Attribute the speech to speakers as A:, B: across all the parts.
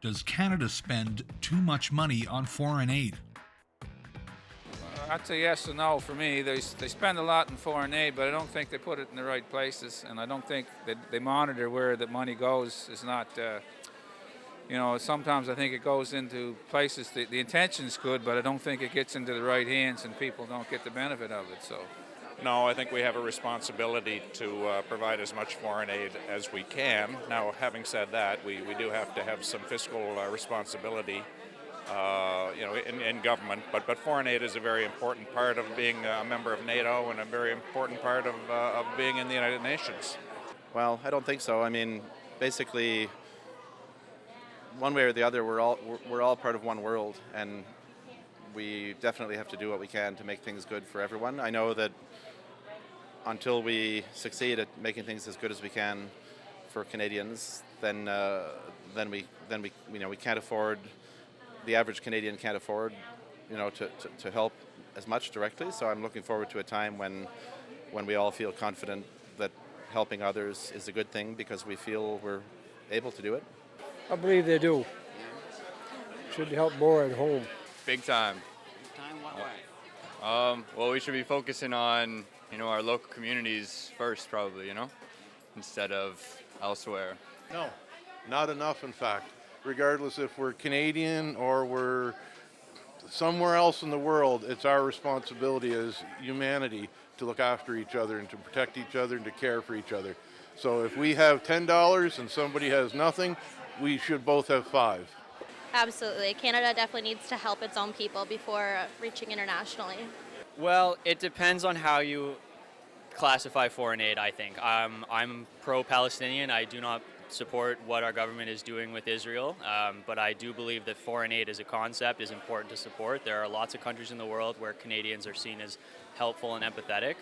A: Does Canada spend too much money on foreign aid?
B: I'd say yes and no for me. They spend a lot in foreign aid, but I don't think they put it in the right places, and I don't think that they monitor where the money goes. Is not, sometimes I think it goes into places, the intention's good, but I don't think it gets into the right hands and people don't get the benefit of it. So.
C: No, I think we have a responsibility to provide as much foreign aid as we can. Now, having said that, we do have to have some fiscal responsibility, in government. But foreign aid is a very important part of being a member of NATO and a very important part of being in the United Nations.
D: Well, I don't think so. I mean, basically, one way or the other, we're all part of one world, and we definitely have to do what we can to make things good for everyone. I know that until we succeed at making things as good as we can for Canadians, then we can't afford. The average Canadian can't afford, to help as much directly. So I'm looking forward to a time when we all feel confident that helping others is a good thing because we feel we're able to do it.
E: I believe they do. Should help more at home.
F: Big time.
G: Big time, what way?
F: Well, we should be focusing on, our local communities first, probably, instead of elsewhere.
H: No, not enough, in fact. Regardless if we're Canadian or we're somewhere else in the world, it's our responsibility as humanity to look after each other and to protect each other and to care for each other. So if we have $10 and somebody has nothing, we should both have $5.
I: Absolutely. Canada definitely needs to help its own people before reaching internationally.
J: Well, it depends on how you classify foreign aid, I think. I'm pro-Palestinian. I do not support what our government is doing with Israel, but I do believe that foreign aid as a concept is important to support. There are lots of countries in the world where Canadians are seen as helpful and empathetic,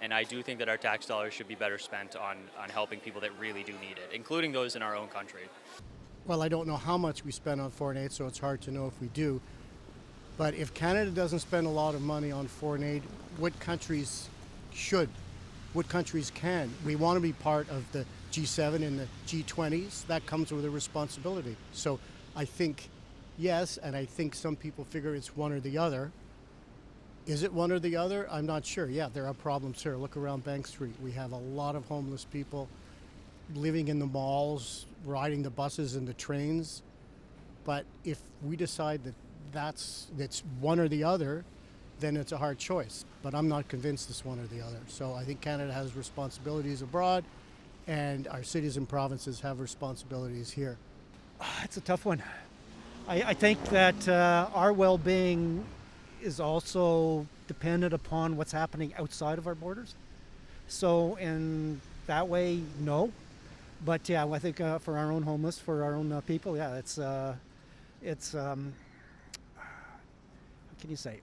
J: and I do think that our tax dollars should be better spent on helping people that really do need it, including those in our own country.
K: Well, I don't know how much we spend on foreign aid, so it's hard to know if we do. But if Canada doesn't spend a lot of money on foreign aid, what countries should? What countries can? We want to be part of the G7 and the G20s. That comes with a responsibility. So I think yes, and I think some people figure it's one or the other. Is it one or the other? I'm not sure. Yeah, there are problems here. Look around Bank Street. We have a lot of homeless people living in the malls, riding the buses and the trains. But if we decide that that's one or the other, then it's a hard choice. But I'm not convinced it's one or the other. So I think Canada has responsibilities abroad, and our cities and provinces have responsibilities here.
L: It's a tough one. I think that our well-being is also dependent upon what's happening outside of our borders. So in that way, no. But yeah, I think for our own homeless, for our own people, yeah, it's what can you say?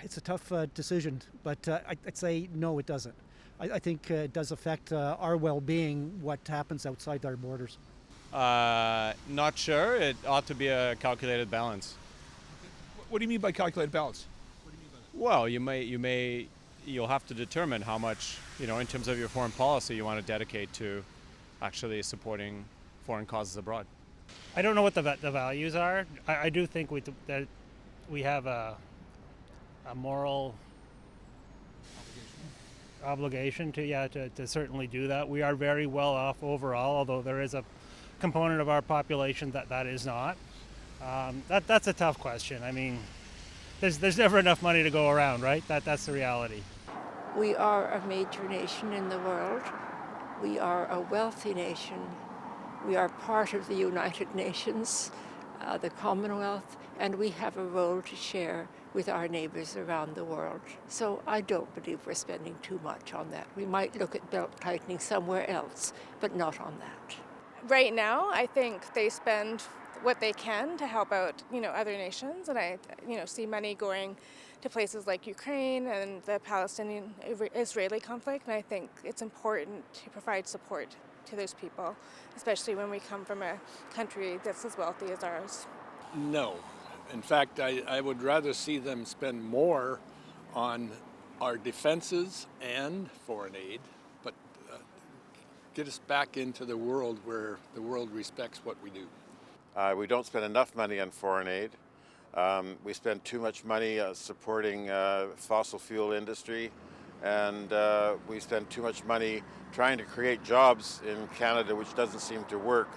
L: It's a tough decision, but I'd say no, it doesn't. I think it does affect our well-being, what happens outside our borders.
M: Not sure. It ought to be a calculated balance.
N: What do you mean by calculated balance?
M: Well, you'll have to determine how much, in terms of your foreign policy, you want to dedicate to actually supporting foreign causes abroad.
O: I don't know what the values are. I do think that we have a moral obligation to certainly do that. We are very well off overall, although there is a component of our population that is not. That's a tough question. I mean, there's never enough money to go around, right? That's the reality.
P: We are a major nation in the world. We are a wealthy nation. We are part of the United Nations, the Commonwealth, and we have a role to share with our neighbors around the world. So I don't believe we're spending too much on that. We might look at belt tightening somewhere else, but not on that.
Q: Right now, I think they spend what they can to help out, other nations, and I, see money going to places like Ukraine and the Palestinian-Israeli conflict, and I think it's important to provide support to those people, especially when we come from a country that's as wealthy as ours.
R: No. In fact, I would rather see them spend more on our defenses and foreign aid, but get us back into the world where the world respects what we do.
S: We don't spend enough money on foreign aid. We spend too much money supporting fossil fuel industry, and we spend too much money trying to create jobs in Canada, which doesn't seem to work.